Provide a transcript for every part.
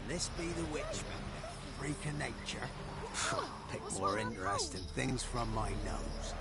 This be the witchman, freak of nature. Pick more interesting things from my nose.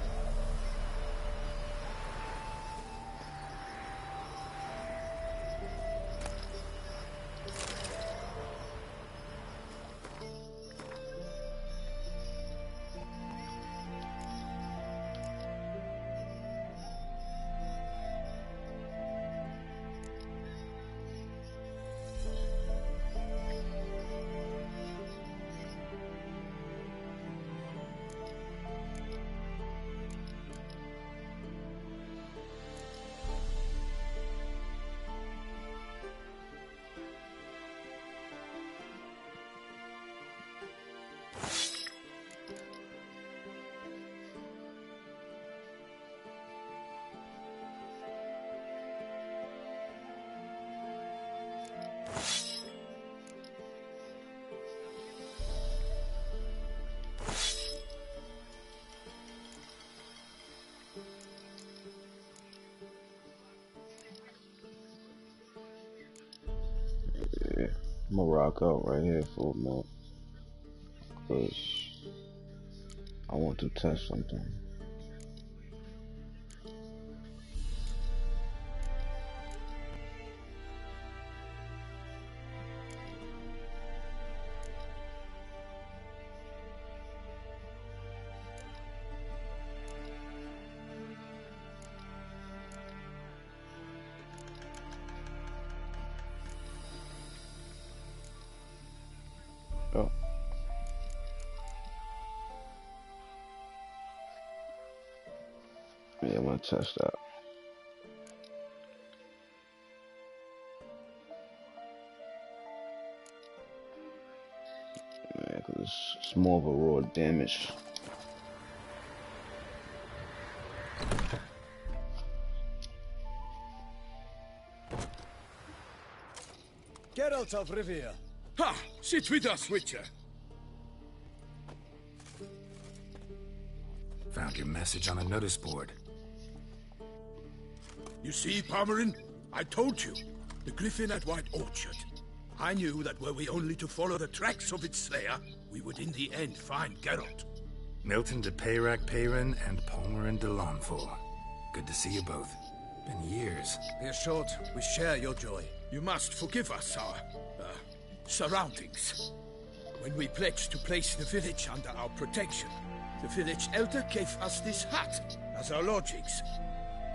I'm gonna rock out right here for a minute, because I want to test something. Oh. Yeah, I'm gonna test that. Yeah, because it's more of a raw damage. Geralt of Rivia. Ha! Sit with us, Witcher. Found your message on a notice board. You see, Parmarin? I told you. The griffin at White Orchard. I knew that were we only to follow the tracks of its slayer, we would in the end find Geralt. Milton de Peyrac Peyrin and Palmerin de Lawnful. Good to see you both. Been years. Be assured, we share your joy. You must forgive us our, surroundings. When we pledged to place the village under our protection, the village elder gave us this hut as our lodgings.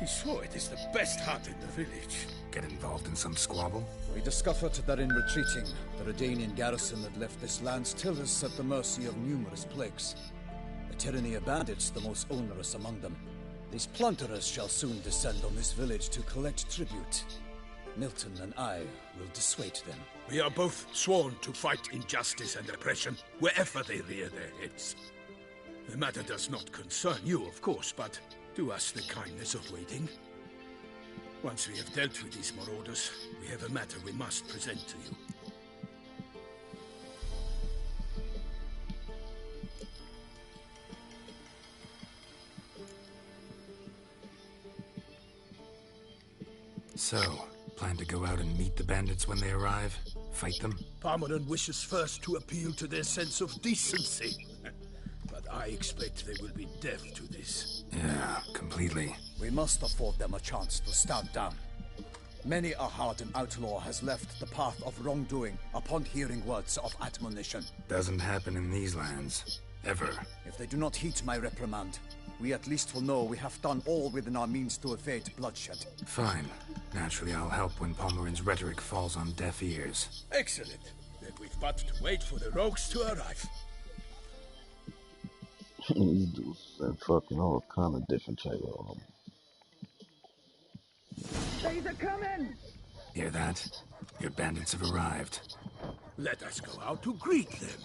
He swore it is the best hut in the village. Get involved in some squabble? We discovered that in retreating, the Redanian garrison that left this land still is at the mercy of numerous plagues. The tyranny of bandits, the most onerous among them. These plunderers shall soon descend on this village to collect tribute. Milton and I will dissuade them. We are both sworn to fight injustice and oppression wherever they rear their heads. The matter does not concern you, of course, but do us the kindness of waiting. Once we have dealt with these marauders, we have a matter we must present to you. So, plan to go out and meet the bandits when they arrive? Fight them? Parmarin wishes first to appeal to their sense of decency. But I expect they will be deaf to this. Yeah, completely. We must afford them a chance to stand down. Many a hardened outlaw has left the path of wrongdoing upon hearing words of admonition. Doesn't happen in these lands. Ever. If they do not heed my reprimand, we at least will know we have done all within our means to evade bloodshed. Fine. Naturally, I'll help when Palmerin's rhetoric falls on deaf ears. Excellent. Then we've but to wait for the rogues to arrive. You do that fucking all kind of different type of They's a coming! Hear that? Your bandits have arrived. Let us go out to greet them.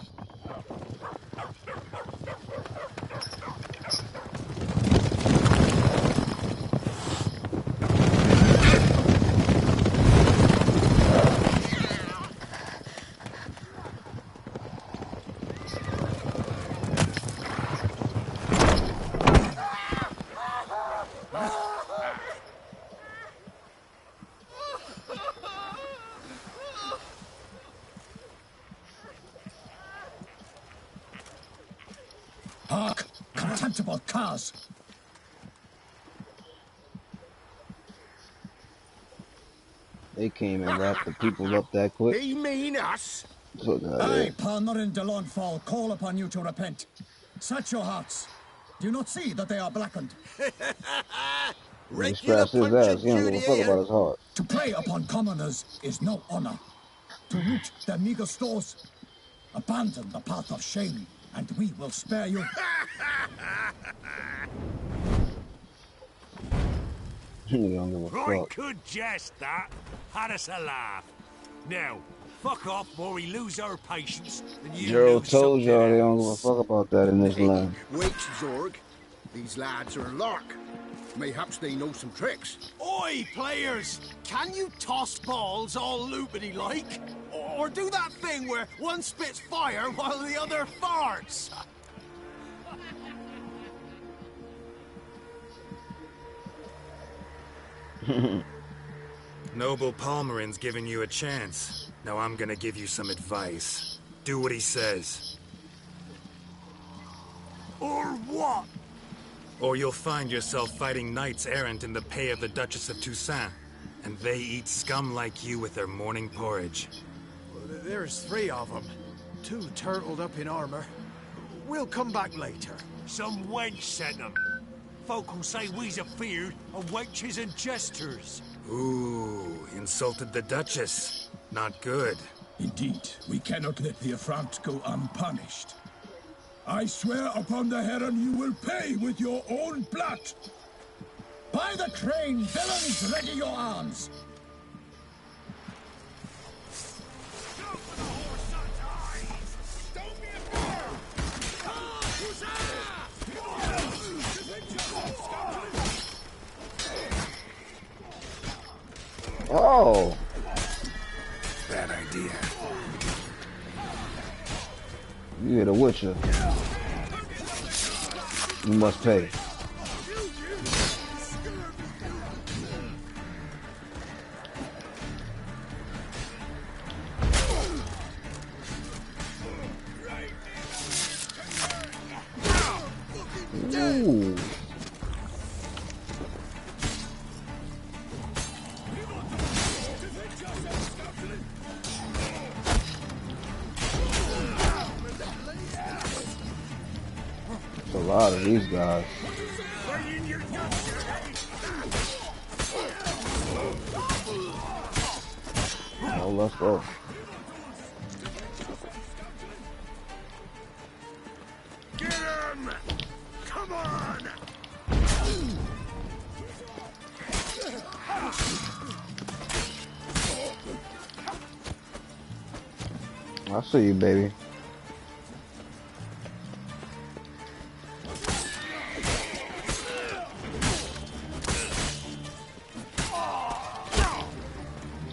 Hark! Contemptible curs! They came and wrapped the people up that quick. They mean us? Fuck out I, there. Palmer and Delonfall, call upon you to repent. Search your hearts. Do you not see that they are blackened? He Regular scratched his punch ass. and He don't give a judy, fuck eh? about his heart. To prey upon commoners is no honor. To loot their meager stores, abandon the path of shame, and we will spare you. He don't give a Right, fuck. good jest, that. Had us a laugh. Now, fuck off before we lose our patience and you Gerald lose told y'all something they don't give a else. fuck about that in this Hey, land. wait, Zorg. These lads are a lark. Mayhaps they know some tricks. Oi, players! Can you toss balls all loopity like? Or do that thing where one spits fire while the other farts? Noble Palmerin's giving you a chance. Now I'm gonna give you some advice. Do what he says, Or what? or you'll find yourself fighting knights errant in the pay of the Duchess of Toussaint. And they eat scum like you with their morning porridge. There's 3 of them. 2 turtled up in armor. We'll come back later. Some wench sent them. Folk will say we's afeard of wenches and jesters. Ooh, insulted the Duchess. Not good. Indeed, we cannot let the affront go unpunished. I swear upon the Heron you will pay with your own blood. By the crane, villains, ready your arms! Oh! Bad idea. You hit a Witcher. You must pay. Ooh. There's a lot of these guys. Oh, let's go. Get him! Come on! I see you, baby.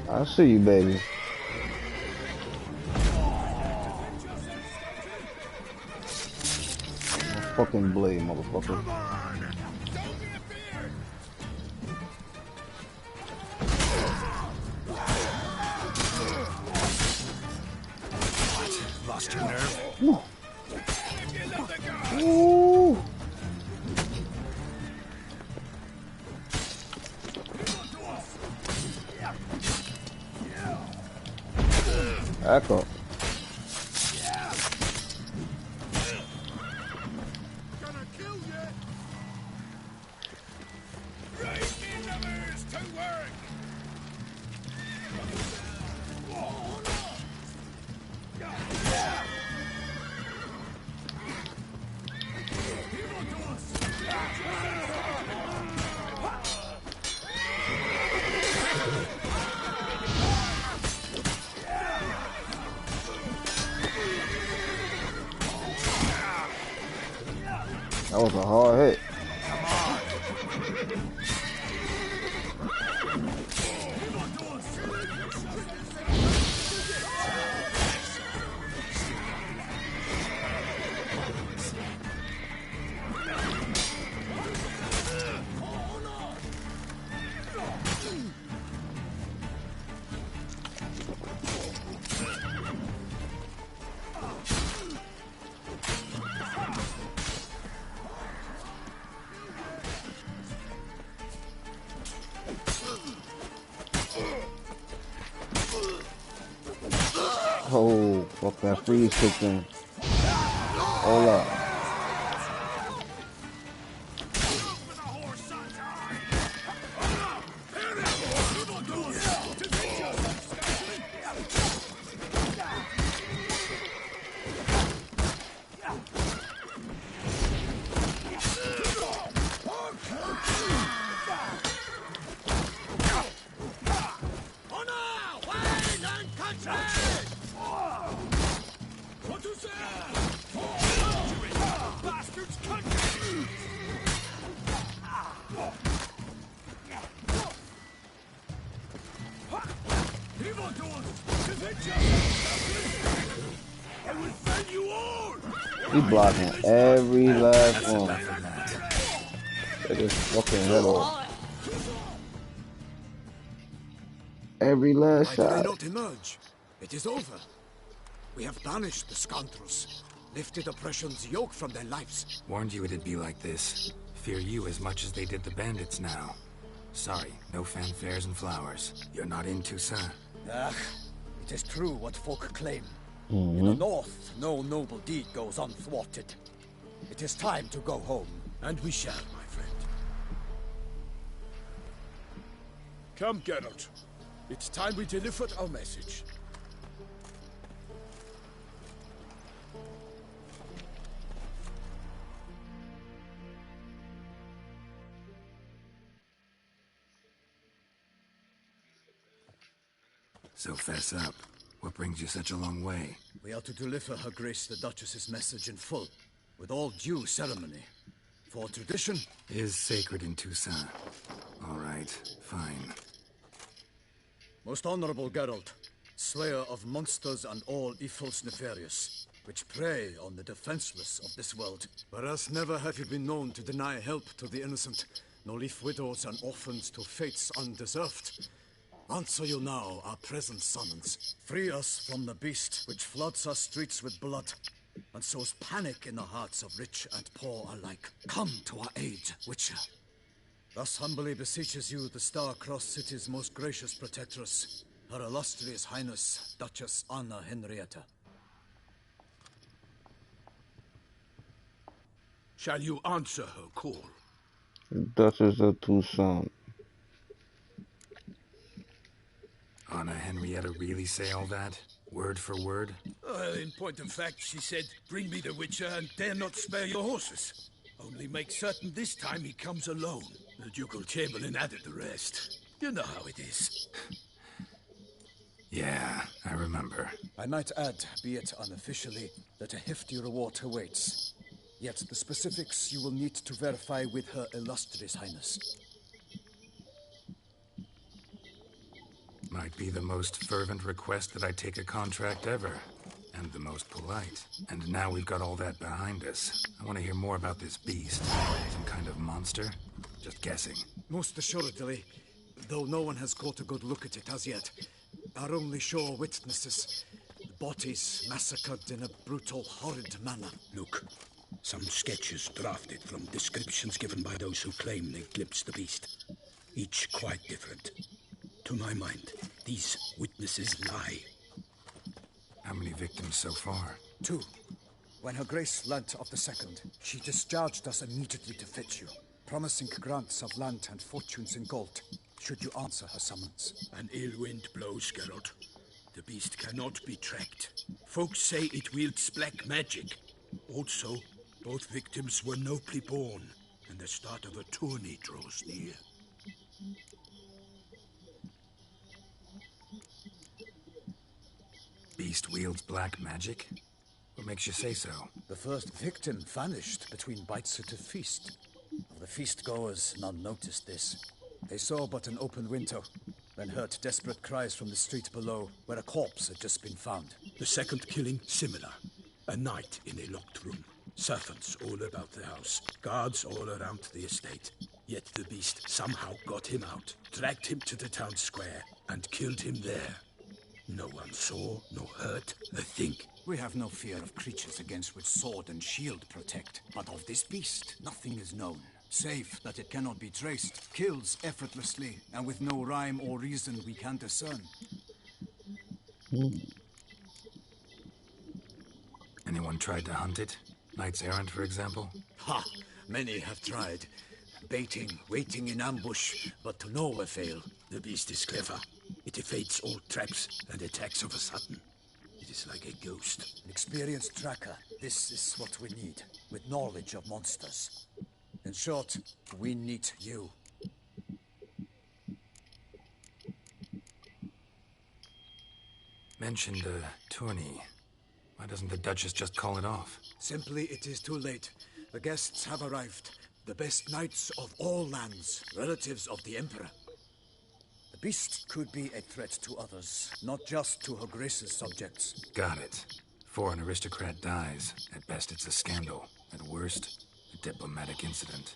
I see you, baby. Fucking blade, motherfucker. Lost your nerve? Ooh. Echo. Gonna kill you! Right in the moves to work! That was a hard hit. Oh, fuck that freeze kicked in. Hold up. He blocking every last one. Take his fucking head off. Every last Why shot. do they not emerge? It is over. We have banished the scoundrels, lifted oppression's yoke from their lives. Warned you it'd be like this. Fear you as much as they did the bandits now. Sorry, no fanfares and flowers. You're not in Toussaint. Ah, it is true what folk claim. In the north, no noble deed goes unthwarted. It is time to go home. And we shall, my friend. Come, Geralt. It's time we delivered our message. So fess up. What brings you such a long way? We are to deliver Her Grace the Duchess's message in full, with all due ceremony. For tradition Is sacred in Toussaint. All right, fine. Most honorable Geralt, slayer of monsters and all evils nefarious, which prey on the defenseless of this world. Whereas never have you been known to deny help to the innocent, nor leave widows and orphans to fates undeserved. Answer you now our present summons. Free us from the beast which floods our streets with blood, and sows panic in the hearts of rich and poor alike. Come to our aid, Witcher. Thus humbly beseeches you the Star-Crossed City's most gracious protectress, Her Illustrious Highness, Duchess Anna Henrietta. Shall you answer her call? Duchess of Toussaint. Anna Henrietta really say all that? Word for word? In point of fact, she said, bring me the Witcher and dare not spare your horses. Only make certain this time he comes alone. The Ducal Chamberlain added the rest. You know how it is. Yeah, I remember. I might add, be it unofficially, that a hefty reward awaits. Yet the specifics you will need to verify with Her Illustrious Highness. Might be the most fervent request that I take a contract ever. And the most polite. And now we've got all that behind us. I want to hear more about this beast. Some kind of monster? Just guessing. Most assuredly, though no one has caught a good look at it as yet. Our only sure witnesses. Bodies massacred in a brutal, horrid manner. Look, some sketches drafted from descriptions given by those who claim they glimpsed the beast. Each quite different. To my mind, these witnesses lie. How many victims so far? 2. When Her Grace learnt of the second, she discharged us immediately to fetch you, promising grants of land and fortunes in gold, should you answer her summons. An ill wind blows, Geralt. The beast cannot be tracked. Folks say it wields black magic. Also, both victims were nobly born, and the start of a tourney draws near. Beast wields black magic? What makes you say so? The first victim vanished between bites at a feast. Of the feast-goers, none noticed this. They saw but an open window, then heard desperate cries from the street below, where a corpse had just been found. The second killing, similar. A night in a locked room. Servants all about the house. Guards all around the estate. Yet the beast somehow got him out, dragged him to the town square, and killed him there. No one saw, nor heard a thing. We have no fear of creatures against which sword and shield protect. But of this beast, nothing is known. Save that it cannot be traced, kills effortlessly, and with no rhyme or reason we can discern. Anyone tried to hunt it? Knights errant, for example? Ha! Many have tried. Baiting, waiting in ambush, but to no avail. The beast is clever. It evades all traps and attacks of a sudden. It is like a ghost. An experienced tracker. This is what we need, with knowledge of monsters. In short, we need you. Mentioned a tourney. Why doesn't the Duchess just call it off? Simply, it is too late. The guests have arrived. The best knights of all lands, relatives of the Emperor. The beast could be a threat to others, not just to Her Grace's subjects. Got it. Before an aristocrat dies, at best it's a scandal. At worst, a diplomatic incident.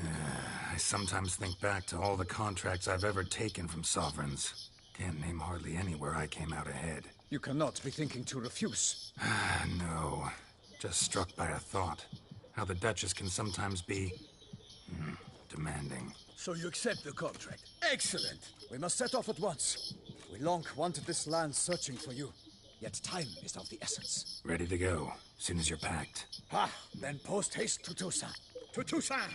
I sometimes think back to all the contracts I've ever taken from sovereigns. Can't name hardly any where I came out ahead. You cannot be thinking to refuse. No. Just struck by a thought. How the Duchess can sometimes be... demanding. So you accept the contract? Excellent! We must set off at once. We long wanted this land searching for you. Yet time is of the essence. Ready to go, soon as you're packed. Ha! Then post haste to Toussaint. To Toussaint!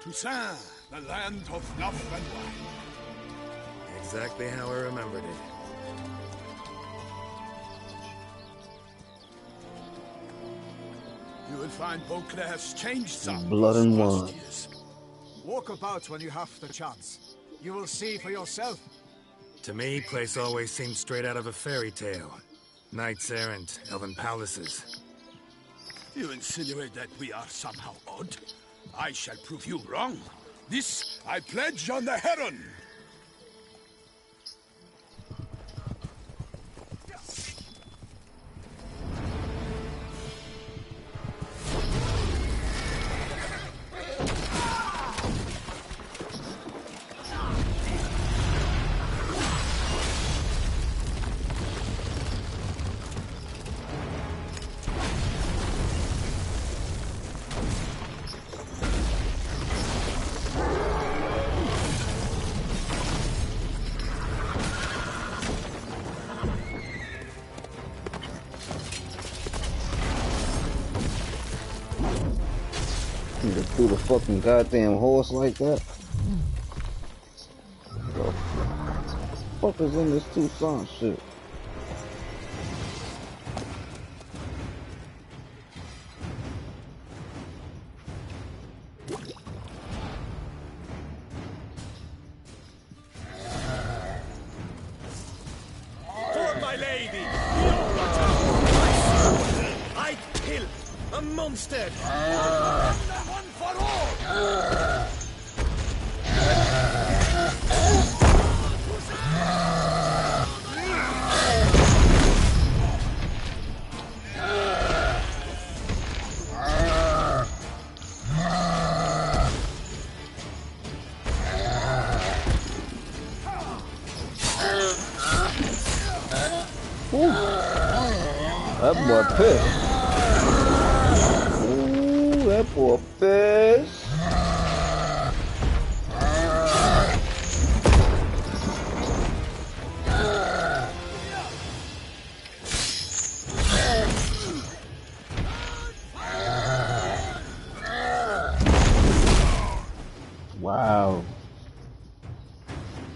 Toussaint, the land of love and wine. Exactly how I remembered it. You will find Beauclair has changed some. Blood and past wine. years. Walk about when you have the chance. You will see for yourself. To me, place always seemed straight out of a fairy tale. Knights errant, elven palaces. You insinuate that we are somehow odd? I shall prove you wrong. This I pledge on the Heron. Through the fucking goddamn horse like that. The fuck is in this Toussaint shit? For my lady! I kill a monster! One for all! That boy pissed. Ooh, that boy pissed. Wow.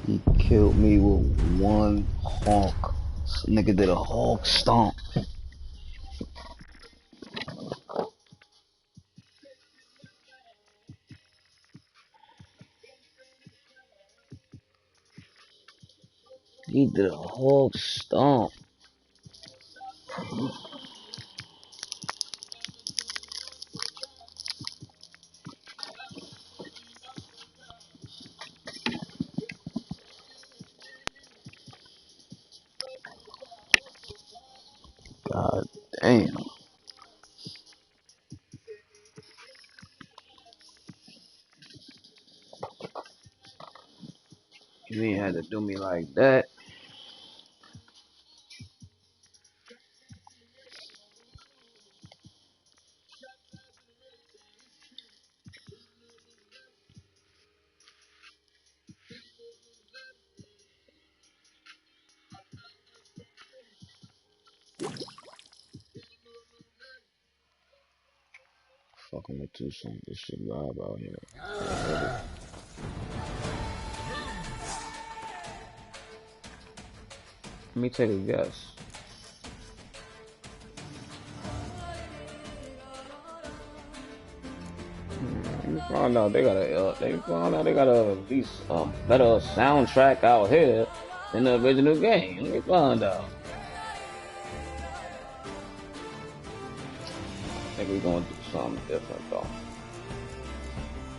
He killed me with one honk. This nigga did a honk stomp. He did a honk stomp. God damn. You ain't had to do me like that. Fucking with too soon. This shit live out here. Let me take a guess. You found out they got a at least a better soundtrack out here than the original game. Let me find out. I think we're gonna do something different though.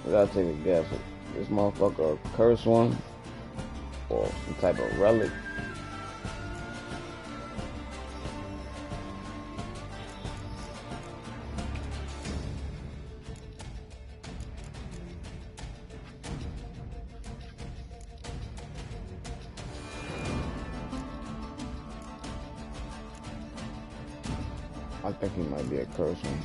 We gotta take a guess. Is this motherfucker a curse one or some type of relic? I think he might be a curse one.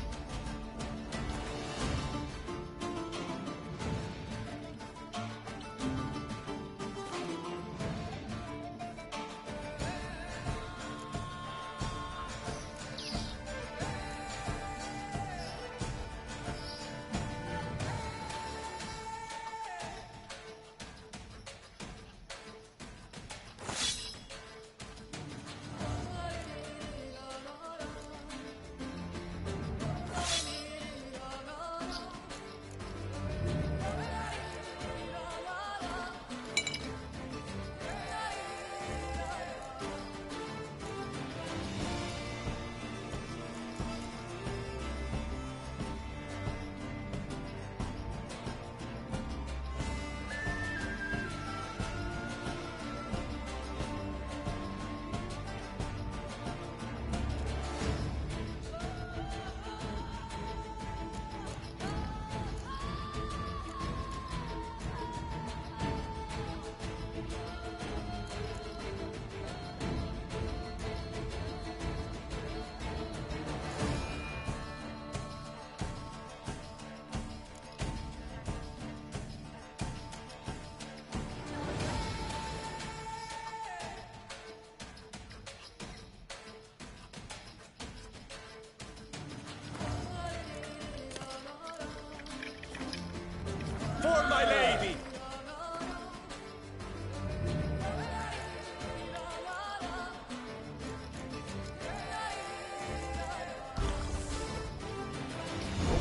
For my lady!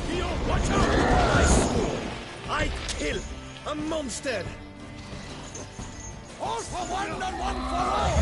Theo, watch out! I swore I'd kill a monster! All for one and one for all!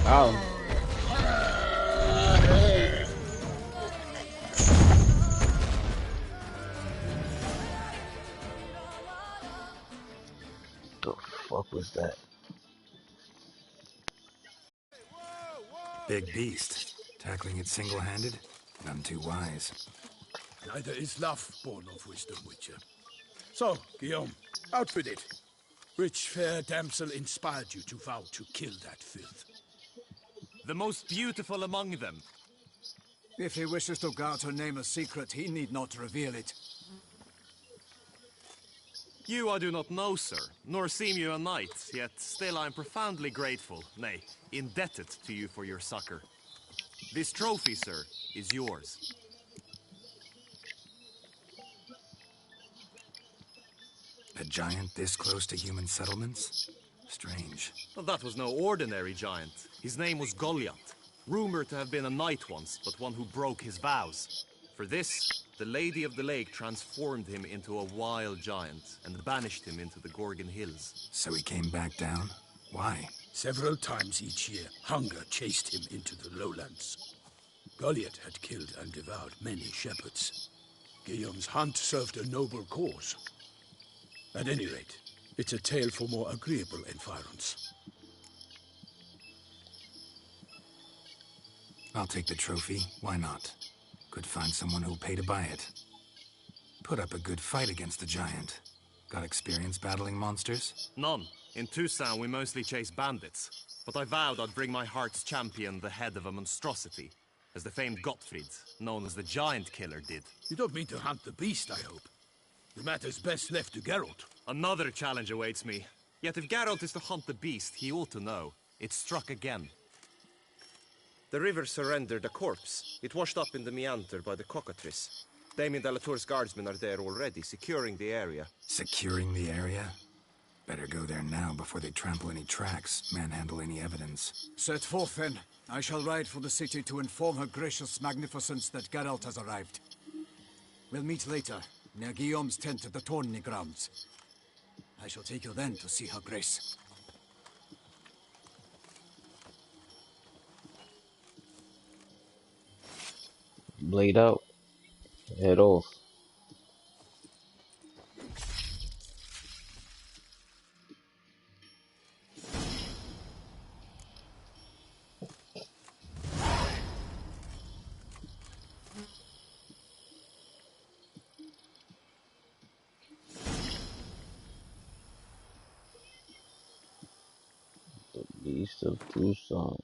Ow. The fuck was that? Big beast. Tackling it single-handed? None too wise. Neither is love born of wisdom, Witcher. So, Guillaume, out with it. Which fair damsel inspired you to vow to kill that filth? The most beautiful among them. If he wishes to guard her name a secret, he need not reveal it. You I do not know, sir, nor seem you a knight, yet still I am profoundly grateful, nay, indebted to you for your succor. This trophy, sir, is yours. A giant this close to human settlements? Strange. Well, that was no ordinary giant. His name was Goliath, rumored to have been a knight once, but one who broke his vows. For this, the Lady of the Lake transformed him into a wild giant and banished him into the Gorgon Hills. So he came back down? Why? Several times each year, hunger chased him into the lowlands. Goliath had killed and devoured many shepherds. Guillaume's hunt served a noble cause. At any rate, it's a tale for more agreeable environs. I'll take the trophy. Why not? Could find someone who'll pay to buy it. Put up a good fight against the giant. Got experience battling monsters? None. In Toussaint, we mostly chase bandits. But I vowed I'd bring my heart's champion the head of a monstrosity, as the famed Gottfried, known as the Giant Killer, did. You don't mean to hunt the beast, I hope. The matter's best left to Geralt. Another challenge awaits me. Yet if Geralt is to hunt the beast, he ought to know. It struck again. The river surrendered a corpse. It washed up in the meander by the cockatrice. Damien de la Tour's guardsmen are there already, securing the area. Securing the area? Better go there now before they trample any tracks, manhandle any evidence. Set forth then. I shall ride for the city to inform her gracious magnificence that Geralt has arrived. We'll meet later, near Guillaume's tent at the tourney grounds. I shall take you then to see her grace. Blade out. Head off. The Beast of Toussaint.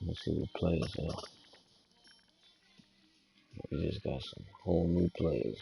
Let's see what players are. We just got some whole new players.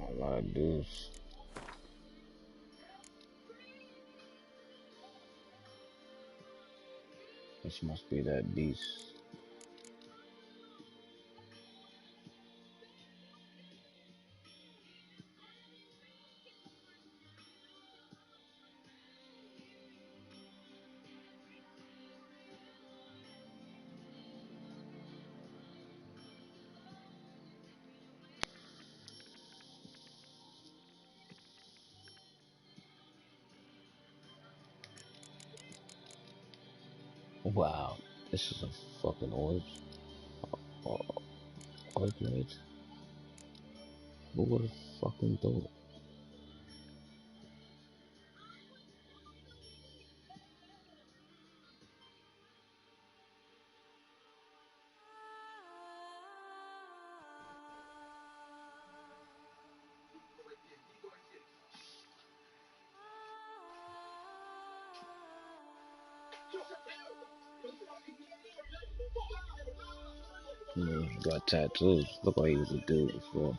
A lot of dudes. This must be that beast. Wow, this is a fucking orb. Orb blades? Who would have fucking thought? He got tattoos. Look like he was a dude before.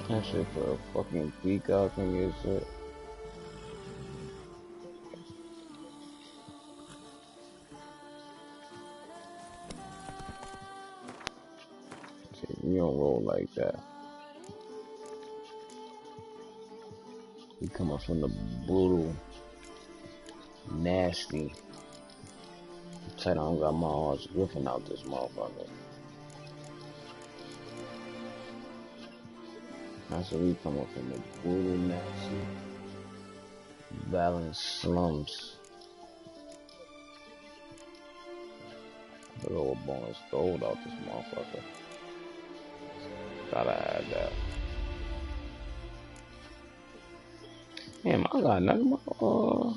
That shit for a fucking peacock and get shit. You don't roll like that. You coming from the brutal, nasty. Tight, I don't got my arms ripping out this motherfucker. That's what we coming from the brutal, nasty, balanced slums. Big old bonus gold out this motherfucker. Gotta add that. Damn, I got none of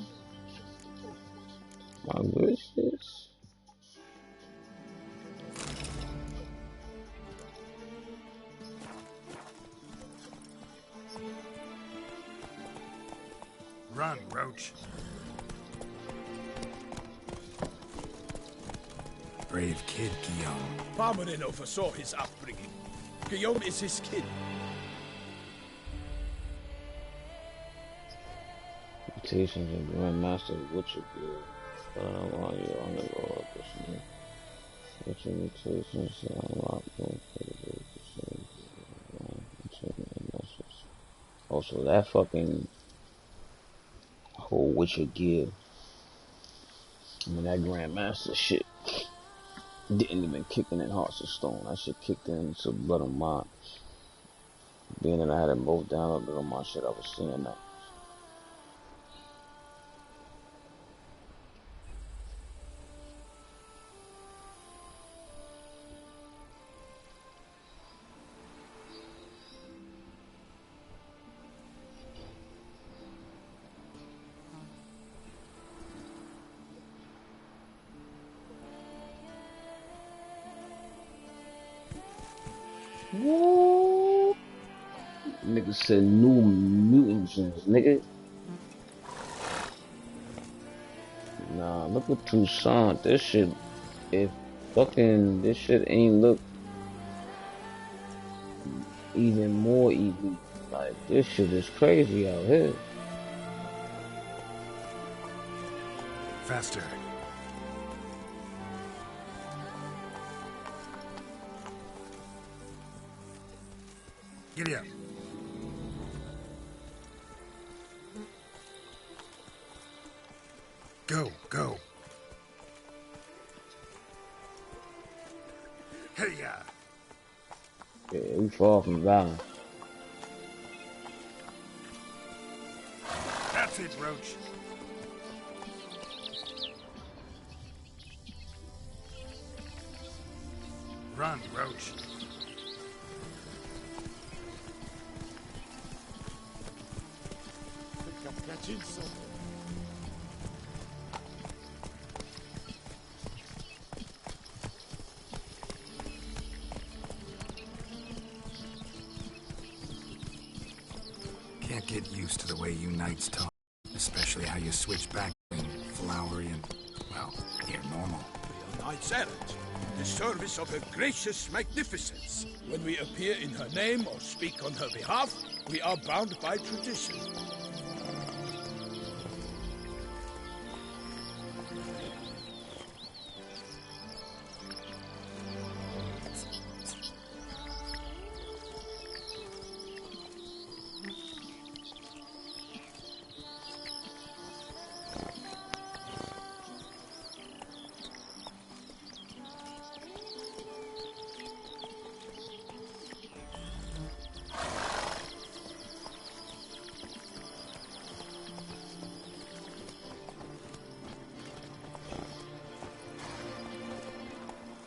my wishes. Run, Roach. Brave kid, Guillaume. Palmerin oversaw his upbringing. Guillaume is his kin. Mutations and Grandmaster Witcher Guild. While you're on the road, Witcher mutations unlock more also, that fucking whole Witcher Guild. I mean, that Grandmaster shit didn't even kick in Hearts of Stone. That shit kicked into Blood of Mine. Being that I had it both downloaded on my shit, I was seeing that. Woo! Nigga said new mutations, nigga. Nah, look at Toussaint. This shit, if fucking this shit ain't look even more elite. Like this shit is crazy out here. Faster. Giddy up. Go, go. Hey, yeah. Yeah, we far from dying. That's it, Roach. Run, Roach. Can't get used to the way you knights talk, especially how you switch back between flowery and, well, near normal. We are knights errant, in the service of her gracious magnificence. When we appear in her name or speak on her behalf, we are bound by tradition.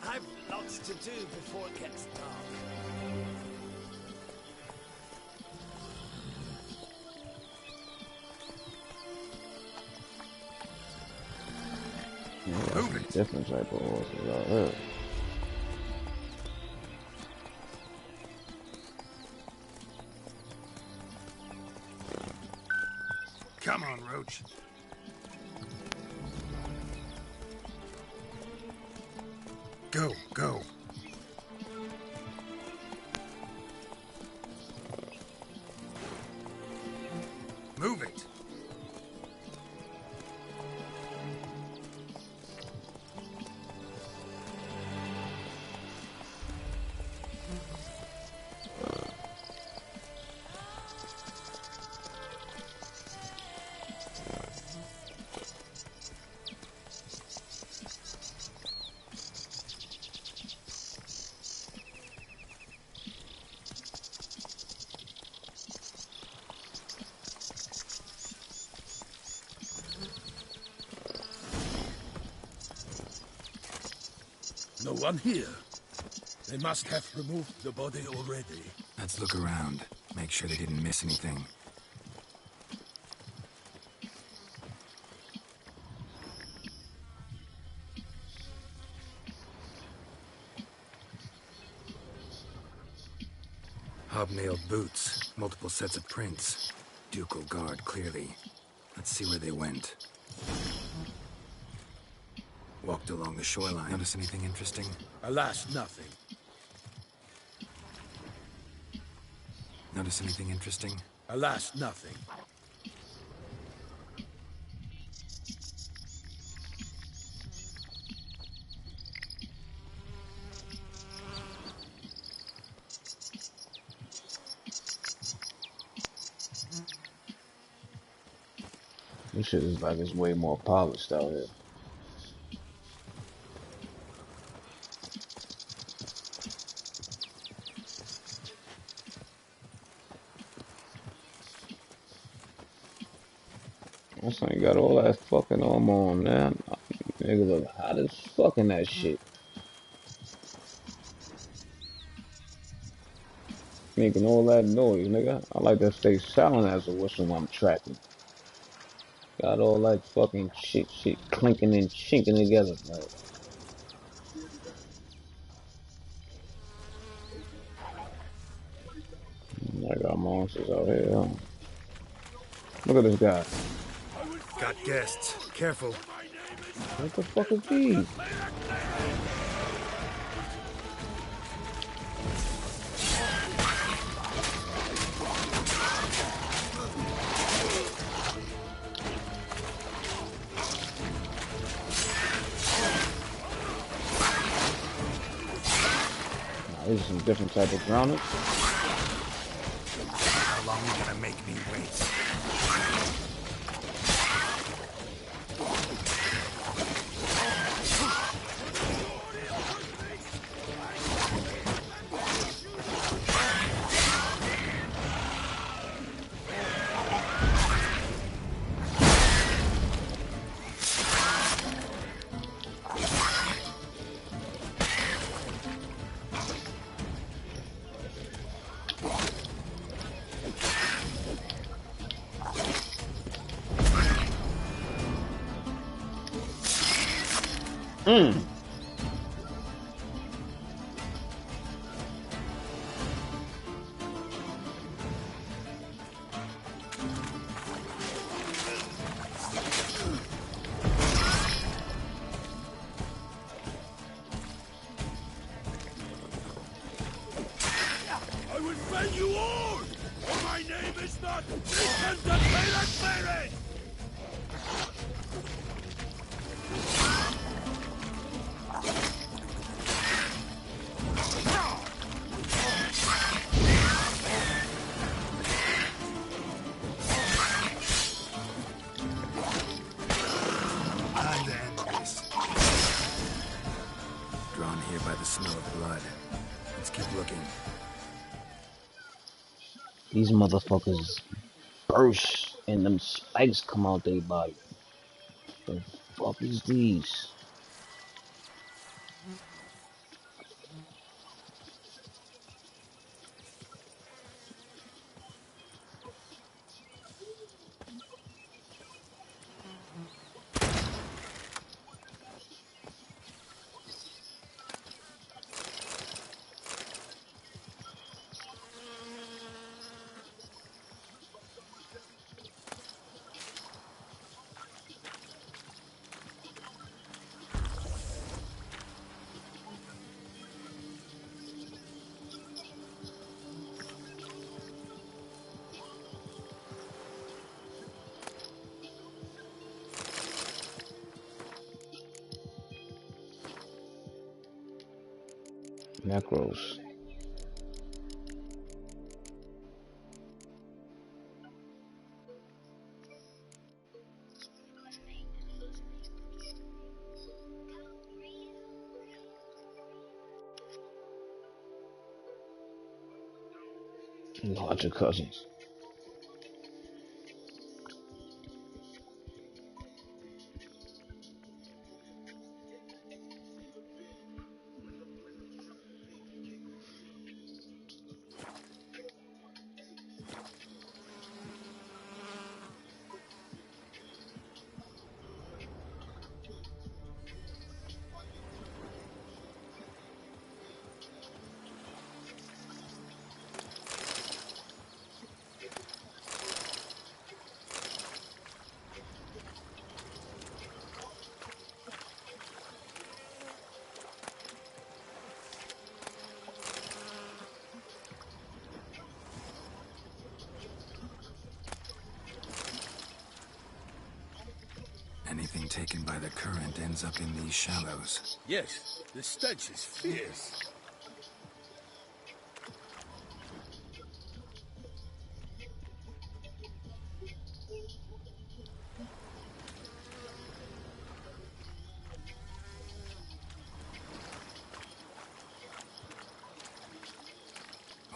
I've lots to do before it gets dark. Yeah, different type of horses out here. Come on, Roach. Go, go. Move it. No one here. They must have removed the body already. Let's look around. Make sure they didn't miss anything. Hobnailed boots, multiple sets of prints. Ducal guard, clearly. Let's see where they went. Walked along the shoreline. Notice anything interesting? Alas, nothing. Notice anything interesting? Alas, nothing. This shit is like it's way more polished out here. This thing got all that fucking armor on now. Nigga look hot as fucking that shit. Making all that noise, nigga. I like to stay silent as a whistle when I'm trapping. Got all that fucking shit clinking and chinking together. Like, I got monsters out here. Huh? Look at this guy. Got guests. Careful. What the fuck is these? These are some different type of grounders. How long are you gonna make me wait? I will fell you all! For my name is not Nathan the Spirit! Time to end this. Drawn here by the smell of blood. Let's keep looking. These motherfuckers burst and them spikes come out their body. The fuck is these? Necros. Lots of cousins. Anything taken by the current ends up in these shallows. Yes, the stench is fierce.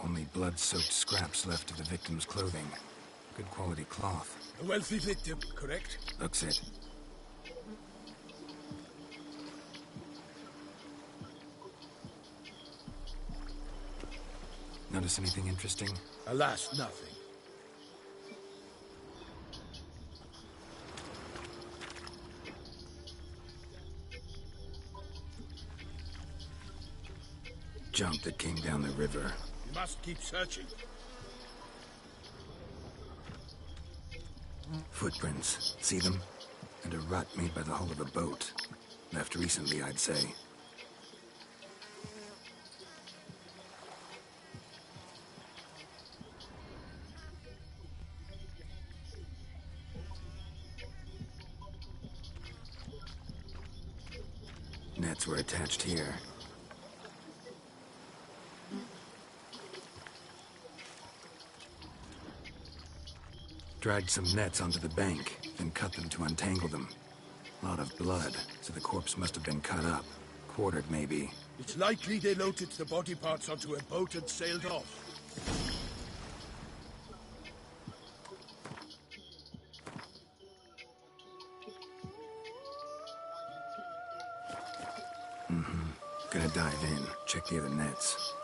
Only blood-soaked scraps left of the victim's clothing. Good quality cloth. A wealthy victim, correct? Looks it. Notice anything interesting? Alas, nothing. Junk that came down the river. We must keep searching. Footprints. See them? And a rut made by the hull of a boat. Left recently, I'd say. Nets were attached here. Dragged some nets onto the bank, then cut them to untangle them. Lot of blood, so the corpse must have been cut up. Quartered, maybe. It's likely they loaded the body parts onto a boat and sailed off. Gonna dive in, check the other nets.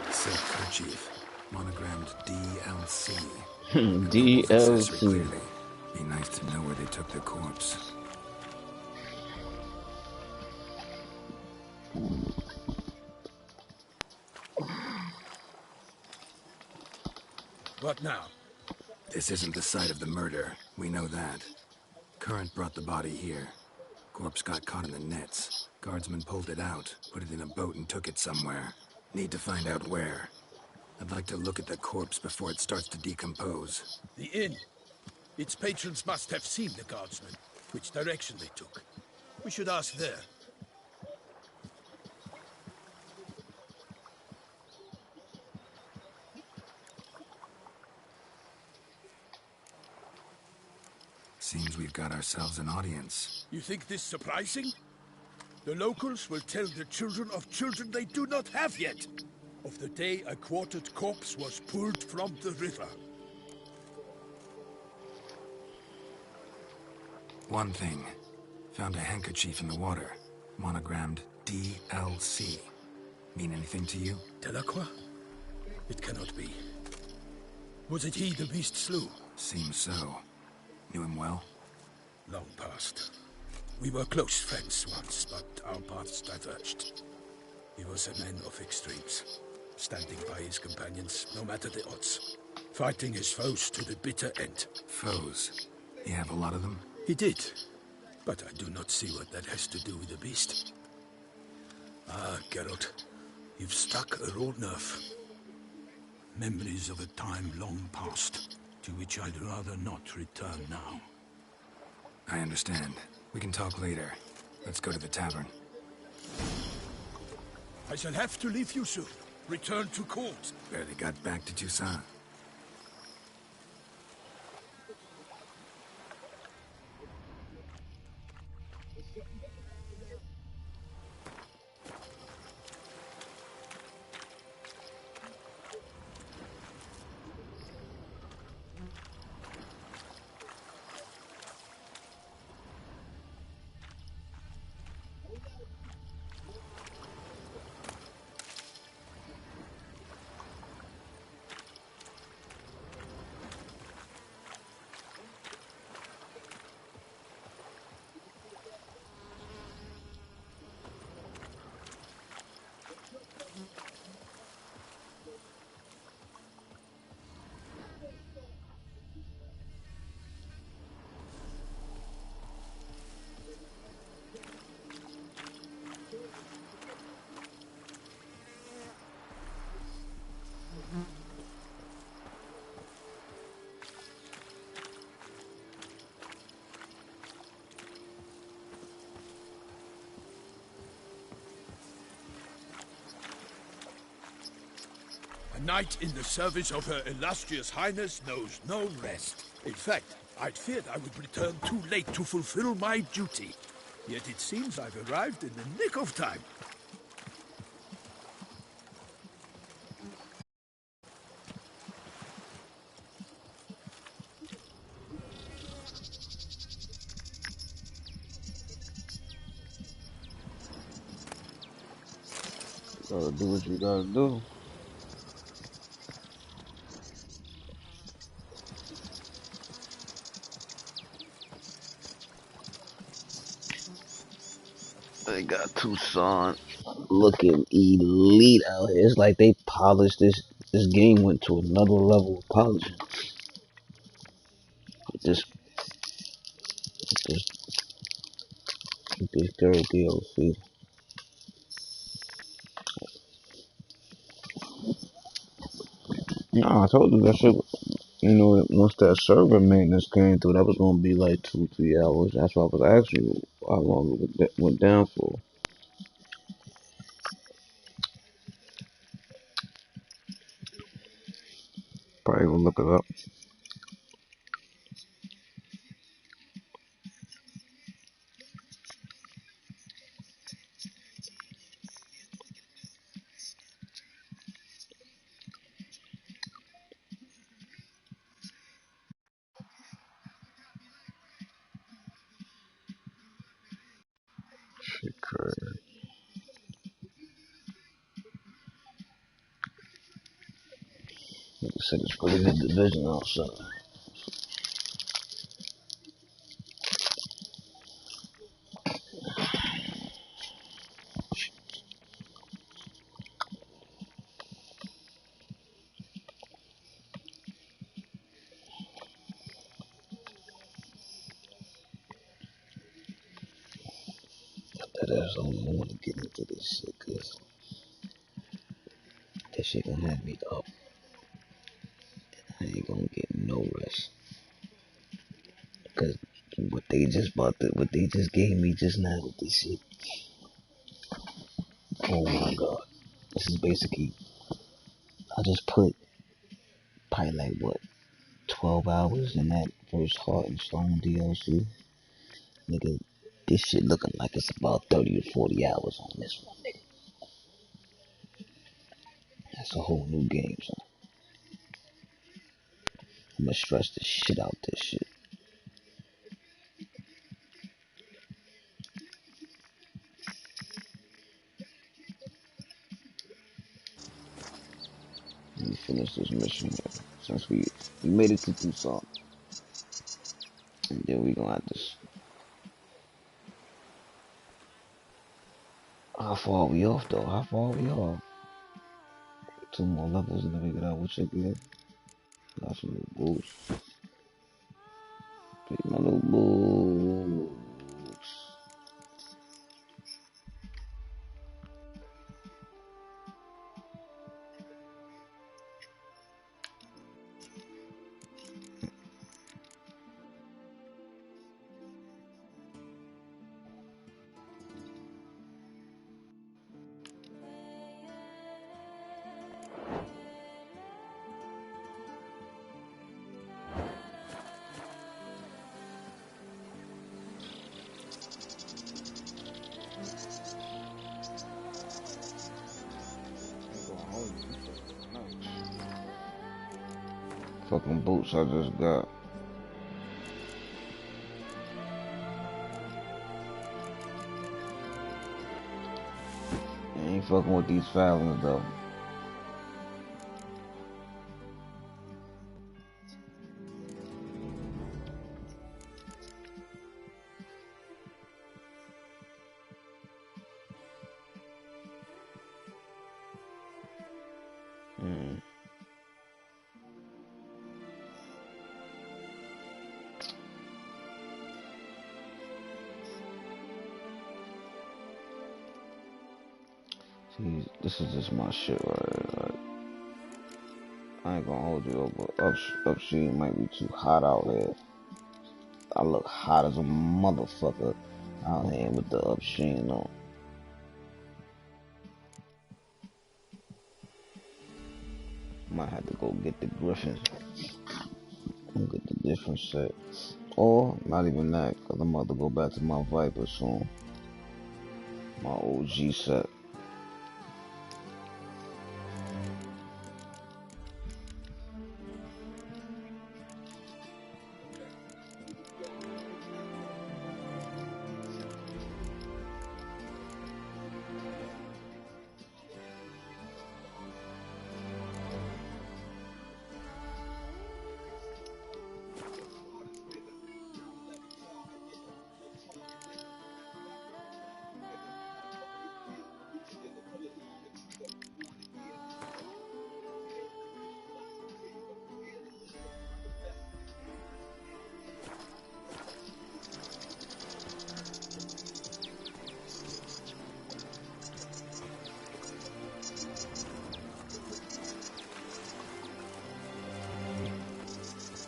Silk kerchief, monogrammed DLC. DLC. Clearly. Be nice to know where they took the corpse. What now? This isn't the site of the murder. We know that. Current brought the body here. Corpse got caught in the nets. Guardsmen pulled it out, put it in a boat and took it somewhere. Need to find out where. I'd like to look at the corpse before it starts to decompose. The inn. Its patrons must have seen the guardsmen, which direction they took. We should ask there. Seems we've got ourselves an audience. You think this surprising? The locals will tell the children of children they do not have yet, of the day a quartered corpse was pulled from the river. One thing. Found a handkerchief in the water. Monogrammed DLC. Mean anything to you? Delacroix? It cannot be. Was it he the beast slew? Seems so. Knew him well? Long past. We were close friends once, but our paths diverged. He was a man of extremes, standing by his companions, no matter the odds. Fighting his foes to the bitter end. Foes? You have a lot of them? He did, but I do not see what that has to do with the beast. Ah, Geralt, you've struck a raw nerve. Memories of a time long past, to which I'd rather not return now. I understand. We can talk later. Let's go to the tavern. I shall have to leave you soon. Return to court. Barely got back to Toussaint. A knight in the service of Her Illustrious Highness knows no rest. In fact, I'd feared I would return too late to fulfill my duty. Yet it seems I've arrived in the nick of time. Gotta do what you gotta do. They got Toussaint looking elite out here. It's like they polished this game went to another level of polishing. This this this girl DLC. No, I told you that shit. You know, once that server maintenance came through, that was gonna be like 2-3 hours. That's why I was asking you how long it went down for. Probably gonna look it up. Shit crazy. Nigga said it's pretty good division outside. That ass don't even want to get into this shit, cause that shit gonna have me up. I ain't gonna get no rest. Cause what they just gave me just now with this shit. Oh my god. This is basically, I just put probably like what, 12 hours in that first Heart and Stone DLC. Nigga, this shit looking like it's about 30 or 40 hours on this one, nigga. That's a whole new game, son. I'm gonna stress the shit out this shit. Let me finish this mission here. Since we made it to Tucson. And then we gonna have to. How far are we off though? How far are we off? 2 more levels and then we get out with shit again. Got some new boots. Take my new boots. Fucking boots I just got. I ain't fucking with these Falcons though. See, this is just my shit right here. Like, I ain't gonna hold you up, but upstream might be too hot out there. I look hot as a motherfucker out here with the upstream on. Might have to go get the Griffins. Get the different set. Or, not even that, because I'm about to go back to my Viper soon. My OG set.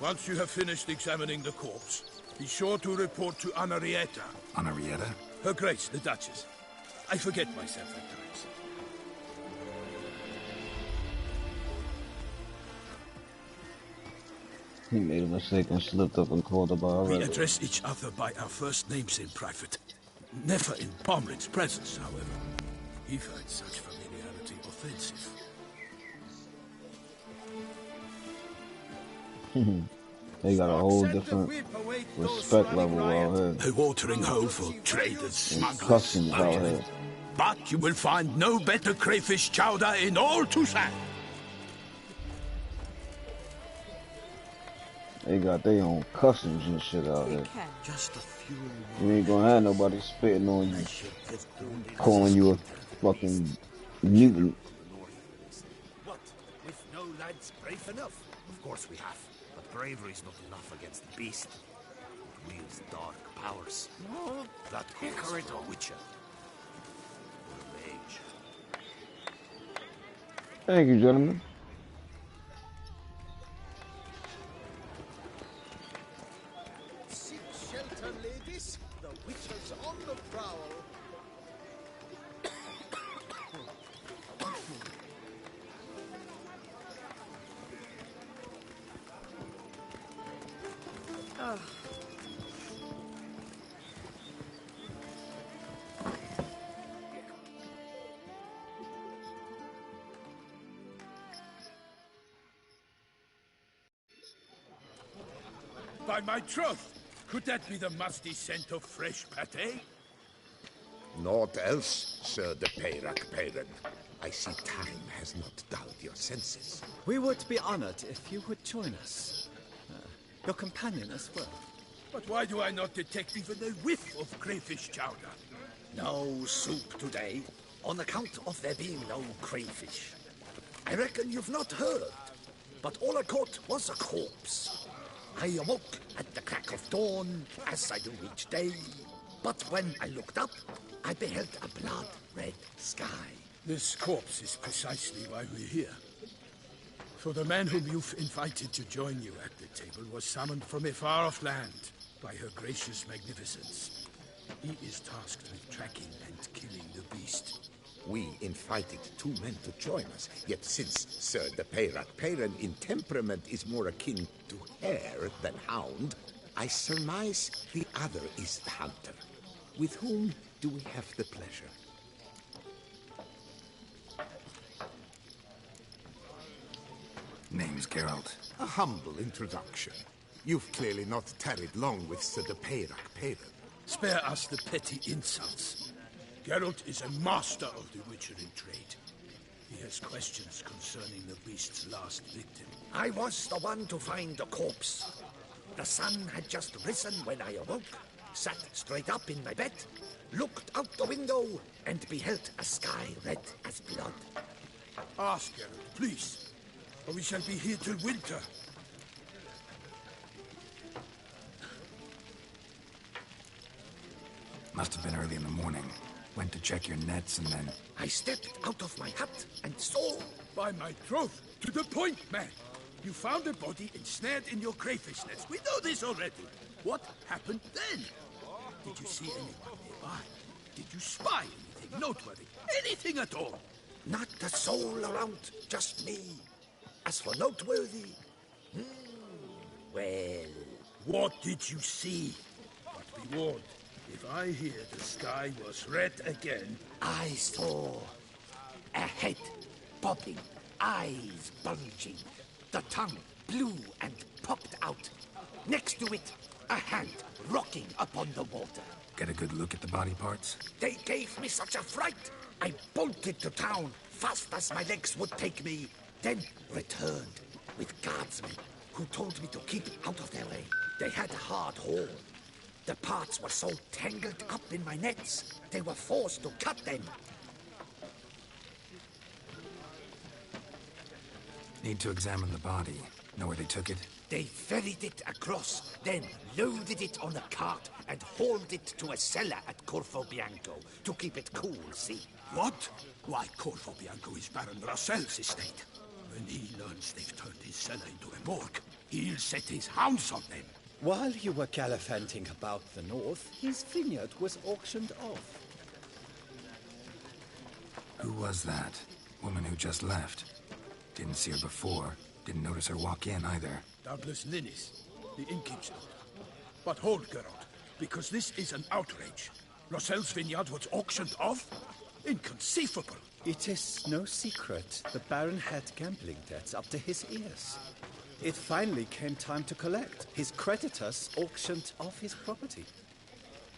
Once you have finished examining the corpse, be sure to report to Anarietta. Anarietta? Her Grace, the Duchess. I forget myself at times. He made a mistake and slipped up and called about We it. address each other by our first names in private. Never in Pomrin's presence, however. He finds such familiarity offensive. They got a whole different respect level out here. A watering hole for traders, smugglers, Customs out here. But you will find no better crayfish chowder in all Tucson. They got their own customs and shit out here. Just a few. You ain't gonna have nobody spitting on you, calling you a fucking mutant. What? With no lads brave enough? Of course we have. But bravery's not enough against the beast. It wields dark powers. No, that calls for a witcher. Or a mage. Thank you, gentlemen. Seek shelter, ladies. The witcher's on the prowl. By my troth, could that be the musty scent of fresh pate? Naught else, Sir de Peyrac Peyren. I see time has not dulled your senses. We would be honored if you would join us. Your companion as well. But why do I not detect even a whiff of crayfish chowder? No soup today, on account of there being no crayfish. I reckon you've not heard, but all I caught was a corpse. I awoke at the crack of dawn, as I do each day. But when I looked up, I beheld a blood-red sky. This corpse is precisely why we're here. For the man whom you've invited to join you at the table was summoned from a far-off land by her gracious magnificence. He is tasked with tracking and killing the beast. We invited two men to join us, yet since Sir de Peyrac Peyren in temperament is more akin to hare than hound, I surmise the other is the hunter. With whom do we have the pleasure? Name's Geralt. A humble introduction. You've clearly not tarried long with Sir de Peyrac. Spare us the petty insults. Geralt is a master of the witchery trade. He has questions concerning the beast's last victim. I was the one to find the corpse. The sun had just risen when I awoke, sat straight up in my bed, looked out the window, and beheld a sky red as blood. Ask Geralt, please, or we shall be here till winter. Must have been early in the morning. Went to check your nets and then... I stepped out of my hut and saw... By my troth, to the point, man. You found a body ensnared in your crayfish nets. We know this already. What happened then? Did you see anyone nearby? Did you spy anything noteworthy? Anything at all? Not a soul around, just me. As for noteworthy... well... What did you see? But be warned, if I hear the sky was red again... I saw a head popping, eyes bulging, the tongue blue and popped out. Next to it, a hand rocking upon the water. Get a good look at the body parts? They gave me such a fright. I bolted to town fast as my legs would take me, then returned with guardsmen who told me to keep out of their way. They had a hard haul. The parts were so tangled up in my nets, they were forced to cut them. Need to examine the body. Know where they took it? They ferried it across, then loaded it on a cart and hauled it to a cellar at Corvo Bianco to keep it cool, see? What? Why, Corvo Bianco is Baron Rossel's estate. When he learns they've turned his cellar into a morgue, he'll set his hounds on them. While you were gallivanting about the north, his vineyard was auctioned off. Who was that? Woman who just left. Didn't see her before. Didn't notice her walk in either. Doubtless Linnis, the innkeep's daughter. But hold, Geralt, because this is an outrage. Rossel's vineyard was auctioned off? Inconceivable. It is no secret the Baron had gambling debts up to his ears. It finally came time to collect. His creditors auctioned off his property.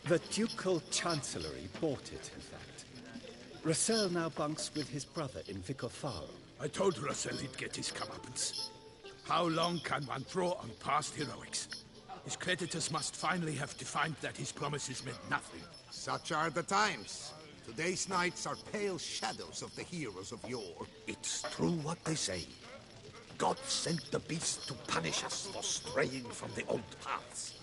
The Ducal Chancellery bought it, in fact. Rossel now bunks with his brother in Vicofaro. I told Rossel he'd get his comeuppance. How long can one throw on past heroics? His creditors must finally have defined that his promises meant nothing. Such are the times. Today's knights are pale shadows of the heroes of yore. It's true what they say. God sent the beast to punish us for straying from the old paths.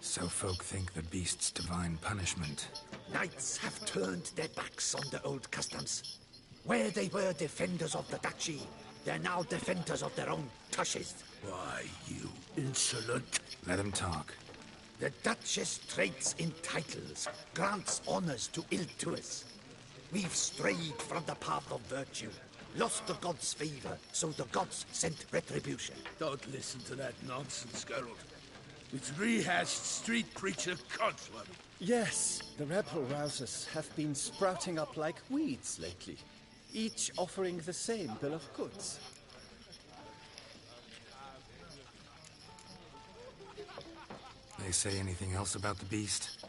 So folk think the beast's divine punishment. Knights have turned their backs on the old customs. Where they were defenders of the duchy, they're now defenders of their own tushes. Why, you insolent... Let him talk. The Duchess trades in titles, grants honors to ill-doers. We've strayed from the path of virtue, lost the gods' favor, so the gods sent retribution. Don't listen to that nonsense, Geralt. It's rehashed street preacher codswallop. Yes, the rebel rousers have been sprouting up like weeds lately, each offering the same bill of goods. They say anything else about the beast?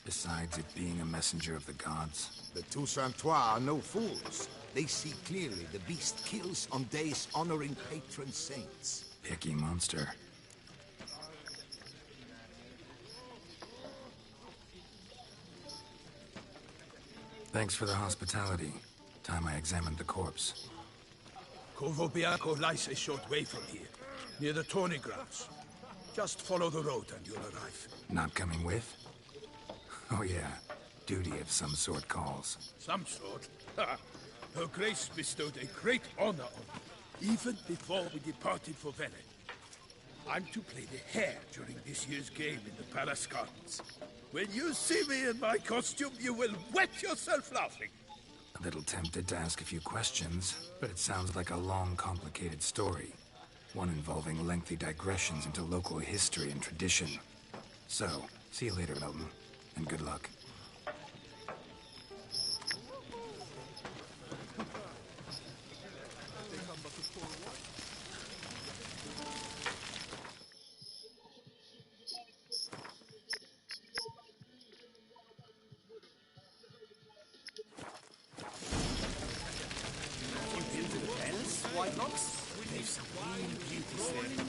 Besides it being a messenger of the gods? The Toussaintois are no fools. They see clearly the beast kills on days honoring patron saints. Picky monster. Thanks for the hospitality. Time I examined the corpse. Corvo Bianco lies a short way from here, near the tourney grounds. Just follow the road and you'll arrive. Not coming with? Oh yeah, duty of some sort calls. Some sort? Ha! Her Grace bestowed a great honor on me, even before we departed for Velen. I'm to play the hare during this year's game in the palace gardens. When you see me in my costume, you will wet yourself laughing. A little tempted to ask a few questions, but it sounds like a long, complicated story. One involving lengthy digressions into local history and tradition. So, see you later, Milton, and good luck. Green beauty